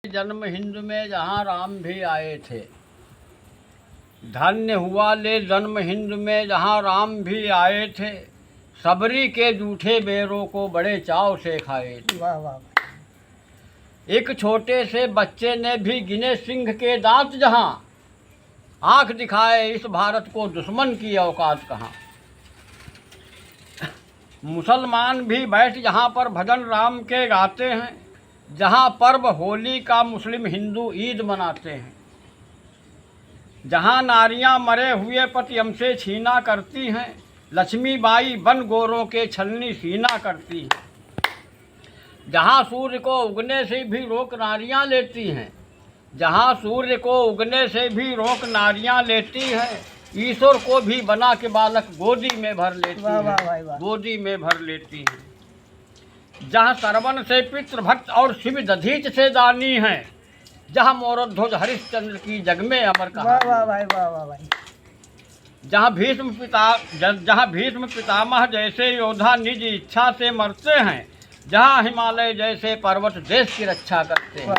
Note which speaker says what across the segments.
Speaker 1: जन्म हिंद में जहाँ राम भी आए थे। धन्य हुआ ले जन्म हिंद में जहाँ राम भी आए थे। सबरी के जूठे बेरों को बड़े चाव से खाए थे।
Speaker 2: वाह वाह।
Speaker 1: एक छोटे से बच्चे ने भी गिने सिंह के दांत जहाँ। आंख दिखाए इस भारत को दुश्मन की औकात कहाँ। मुसलमान भी बैठ जहाँ पर भजन राम के गाते हैं। जहाँ पर्व होली का मुस्लिम हिंदू ईद मनाते हैं। जहाँ नारियां मरे हुए पति हमसे छीना करती हैं। लक्ष्मीबाई बन गोरों के छलनी सीना करती हैं। जहाँ सूर्य को उगने से भी रोक नारियां लेती हैं। जहाँ सूर्य को उगने से भी रोक नारियां लेती हैं। ईश्वर को भी बना के बालक गोदी में भर लेती हैं। गोदी में भर लेती हैं। जहाँ सरवन से पितृ भक्त और शिव दधीच से दानी हैं। जहाँ मोरध्वज हरिश्चंद्र की जग में अमर कहानी। जहाँ भीष्म पितामह जैसे योद्धा निज इच्छा से मरते हैं। जहाँ हिमालय जैसे पर्वत देश की रक्षा करते हैं।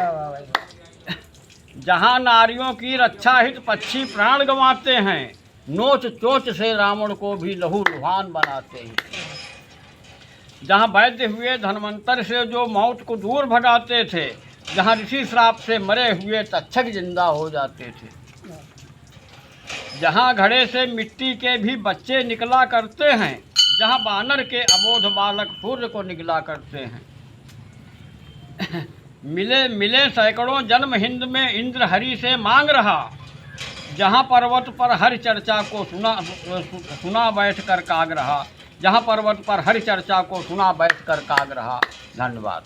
Speaker 1: जहाँ नारियों की रक्षा हित पक्षी प्राण गंवाते हैं। नोच चोच से रावण को भी लहू लुहान बनाते हैं। जहाँ वैद्य हुए धन्वंतर से जो मौत को दूर भगाते थे। जहाँ ऋषि श्राप से मरे हुए तक्षक जिंदा हो जाते थे। जहाँ घड़े से मिट्टी के भी बच्चे निकला करते हैं। जहाँ बानर के अबोध बालक सूर्य को निगला करते हैं। मिले सैकड़ों जन्म हिंद में इंद्र हरि से मांग रहा। जहाँ पर्वत पर हर चर्चा को सुना बैठ कर काग रहा। जहाँ पर्वत पर हर चर्चा को सुना बैठ कर काग रहा। धन्यवाद।